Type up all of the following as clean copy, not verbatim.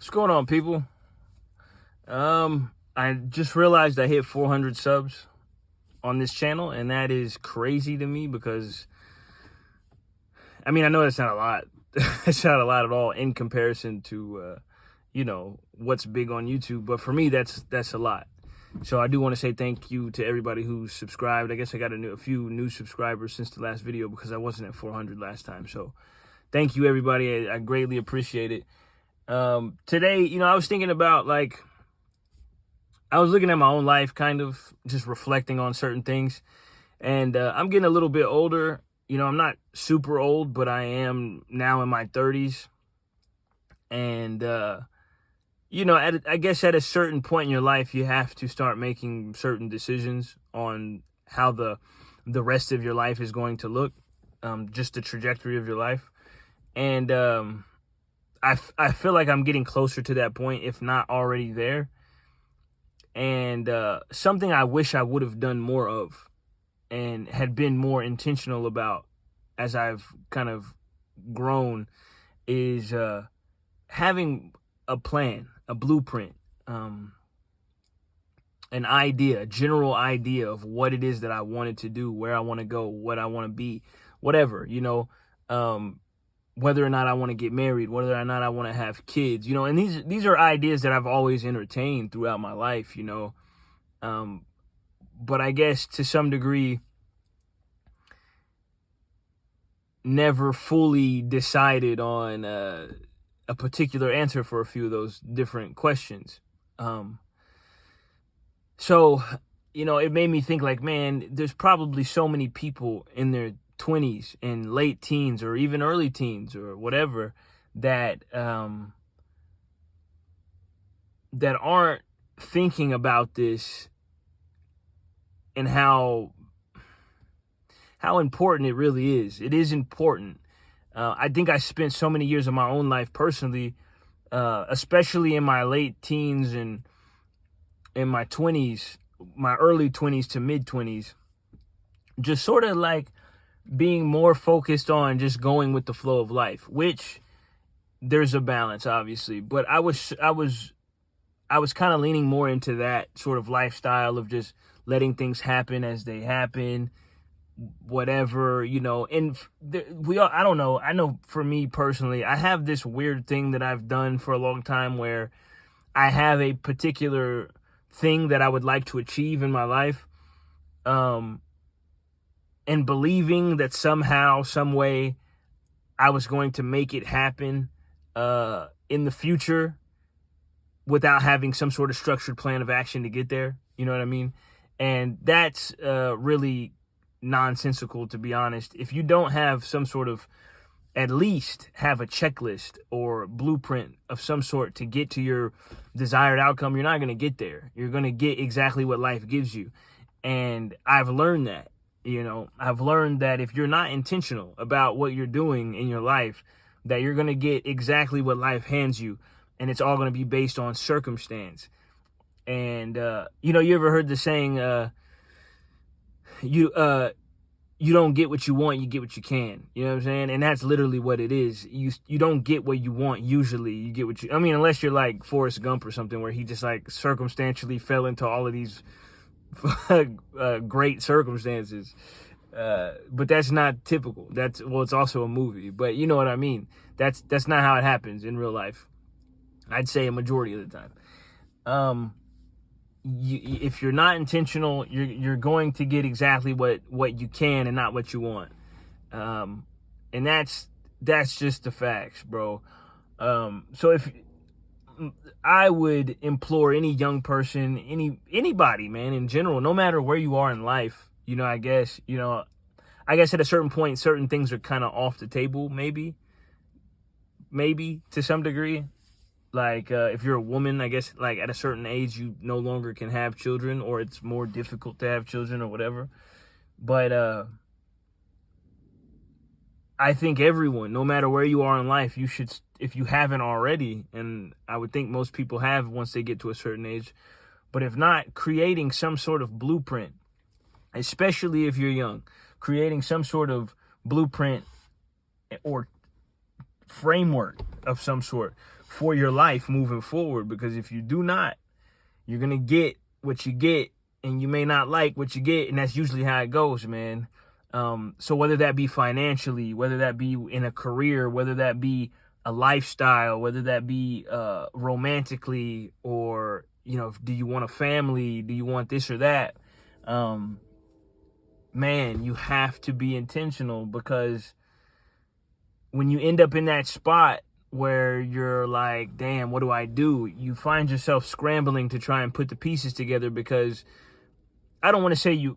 What's going on, people? I just realized I hit 400 subs on this channel, and that is crazy to me because, I mean, I know that's not a lot. It's not a lot at all in comparison to, what's big on YouTube. But for me, that's a lot. So I do want to say thank you to everybody who's subscribed. I guess I got a few new subscribers since the last video because I wasn't at 400 last time. So thank you, everybody. I greatly appreciate it. Today, I was thinking about, I was looking at my own life, kind of just reflecting on certain things. And I'm getting a little bit older. I'm not super old, but I am now in my 30s. And, I guess at a certain point in your life, you have to start making certain decisions on how the rest of your life is going to look, just the trajectory of your life. And I feel like I'm getting closer to that point, if not already there. And something I wish I would have done more of and had been more intentional about as I've kind of grown is having a plan, a blueprint, an idea, a general idea of what it is that I wanted to do, where I want to go, what I want to be, whatever, whether or not I want to get married, whether or not I want to have kids, and these are ideas that I've always entertained throughout my life, but I guess to some degree, never fully decided on a particular answer for a few of those different questions. So, it made me think like, man, there's probably so many people in their 20s and late teens or even early teens or whatever that that aren't thinking about this and how important it really is. It is important. I think I spent so many years of my own life personally, especially in my late teens and in my 20s, my early 20s to mid 20s, just sort of like being more focused on just going with the flow of life, which there's a balance, obviously. But I was kind of leaning more into that sort of lifestyle of just letting things happen as they happen, whatever, and I don't know. I know for me personally, I have this weird thing that I've done for a long time where I have a particular thing that I would like to achieve in my life. And believing that somehow, some way, I was going to make it happen in the future without having some sort of structured plan of action to get there. You know what I mean? And that's really nonsensical, to be honest. If you don't have some sort of, at least have a checklist or blueprint of some sort to get to your desired outcome, you're not going to get there. You're going to get exactly what life gives you. And I've learned that. I've learned that if you're not intentional about what you're doing in your life, that you're going to get exactly what life hands you. And it's all going to be based on circumstance. And, you ever heard the saying, you don't get what you want, you get what you can. You know what I'm saying? And that's literally what it is. You don't get what you want usually. You get what unless you're like Forrest Gump or something where he just like circumstantially fell into all of these great circumstances. But that's not typical. It's also a movie, but you know what I mean? That's not how it happens in real life. I'd say a majority of the time. If you're not intentional, you're going to get exactly what you can and not what you want. And that's just the facts, bro. So if I would implore any young person, anybody, man, in general, no matter where you are in life, I guess at a certain point, certain things are kind of off the table, maybe to some degree. Like, if you're a woman, I guess, like, at a certain age, you no longer can have children, or it's more difficult to have children or whatever. But I think everyone, no matter where you are in life, you should, if you haven't already, and I would think most people have once they get to a certain age, but if not, creating some sort of blueprint, especially if you're young, creating some sort of blueprint or framework of some sort for your life moving forward. Because if you do not, you're going to get what you get, and you may not like what you get. And that's usually how it goes, man. So whether that be financially, whether that be in a career, whether that be a lifestyle, whether that be romantically, or, you know, do you want a family? Do you want this or that? Man, you have to be intentional, because when you end up in that spot where you're like, damn, what do I do? You find yourself scrambling to try and put the pieces together, because I don't want to say you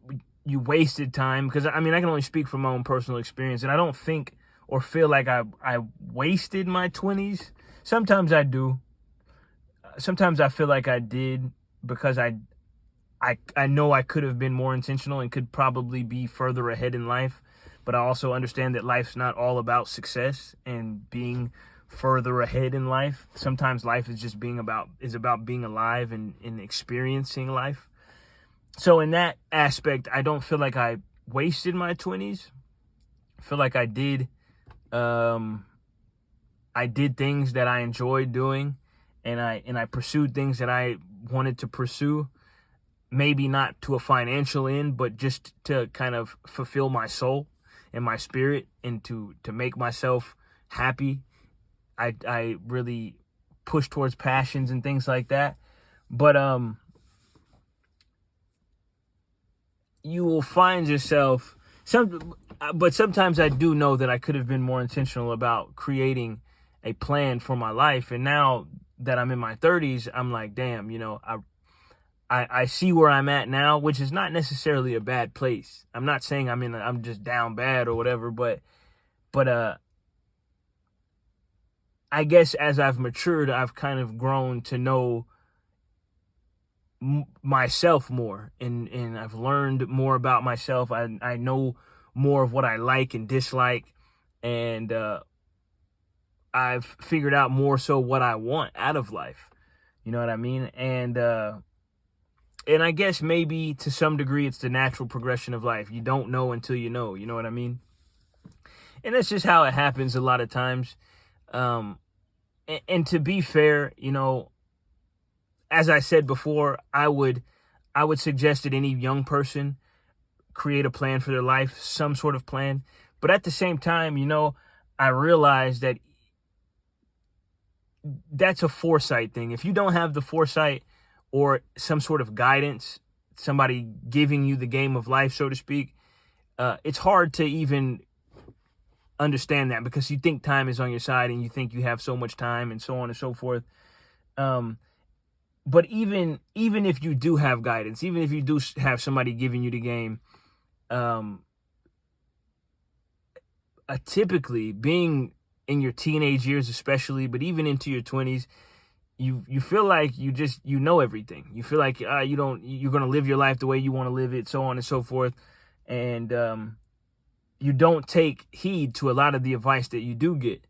wasted time, because I mean, I can only speak from my own personal experience, and I don't think or feel like I wasted my 20s. Sometimes I do. Sometimes I feel like I did, because I know I could have been more intentional and could probably be further ahead in life. But I also understand that life's not all about success and being further ahead in life. Sometimes life is just about being alive and experiencing life. So in that aspect, I don't feel like I wasted my 20s. I feel like I did things that I enjoyed doing, and I pursued things that I wanted to pursue. Maybe not to a financial end, but just to kind of fulfill my soul and my spirit, and to make myself happy. I really push towards passions and things like that. But you will find yourself but sometimes I do know that I could have been more intentional about creating a plan for my life. And now that I'm in my 30s, I'm like, damn, you know, I see where I'm at now, which is not necessarily a bad place. I'm not saying I'm just down bad or whatever, but I guess as I've matured, I've kind of grown to know myself more, and I've learned more about myself. I know more of what I like and dislike, and I've figured out more so what I want out of life. You know what I mean? And I guess maybe to some degree it's the natural progression of life. You don't know until you know. You know what I mean? And that's just how it happens a lot of times. And to be fair, you know, as I said before, I would suggest that any young person create a plan for their life, some sort of plan. But at the same time, you know, I realize that that's a foresight thing. If you don't have the foresight or some sort of guidance, somebody giving you the game of life, so to speak, it's hard to even understand that, because you think time is on your side and you think you have so much time and so on and so forth. But even if you do have guidance, even if you do have somebody giving you the game, typically being in your teenage years especially, but even into your 20s, you feel like you know everything. You feel like you're going to live your life the way you want to live it, so on and so forth. And you don't take heed to a lot of the advice that you do get.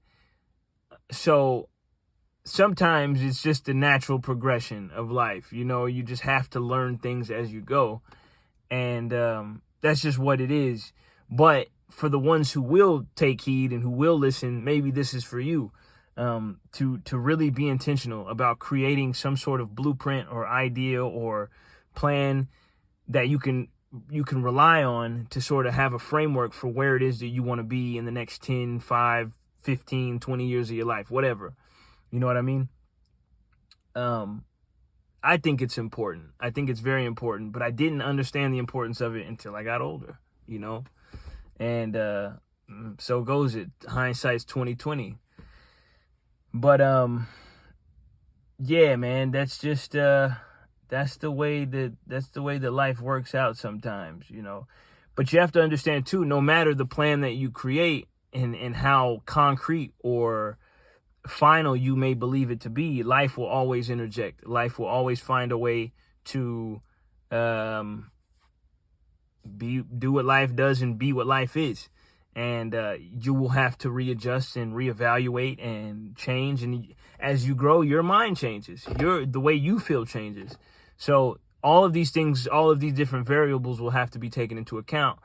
So sometimes it's just the natural progression of life. You know, you just have to learn things as you go. And that's just what it is. But for the ones who will take heed and who will listen, maybe this is for you. To really be intentional about creating some sort of blueprint or idea or plan that you can rely on to sort of have a framework for where it is that you want to be in the next 10, 5, 15, 20 years of your life, whatever. You know what I mean? I think it's important. I think it's very important, but I didn't understand the importance of it until I got older, you know? And so goes it. Hindsight's 20/20. But yeah, man, that's just that's the way that life works out sometimes, you know. But you have to understand too, no matter the plan that you create and how concrete or final you may believe it to be, life will always interject. Life will always find a way to do what life does and be what life is. And you will have to readjust and reevaluate and change. And as you grow, your mind changes. The way you feel changes. So all of these things, all of these different variables will have to be taken into account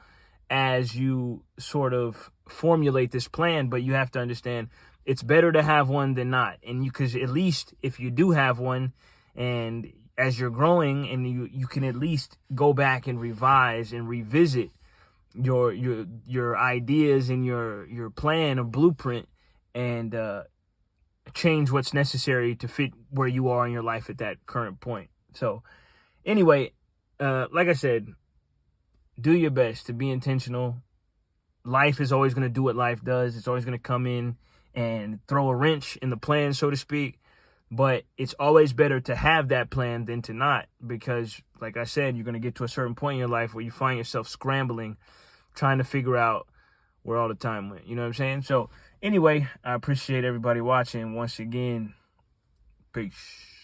as you sort of formulate this plan. But you have to understand, it's better to have one than not. And because at least if you do have one, and as you're growing, and you can at least go back and revise and revisit your ideas and your plan or blueprint, and change what's necessary to fit where you are in your life at that current point. So anyway, like I said, do your best to be intentional. Life is always going to do what life does. It's always going to come in and throw a wrench in the plan, so to speak. But it's always better to have that plan than to not, because like I said, you're going to get to a certain point in your life where you find yourself scrambling, trying to figure out where all the time went. You know what I'm saying? So anyway, I appreciate everybody watching. Once again, peace.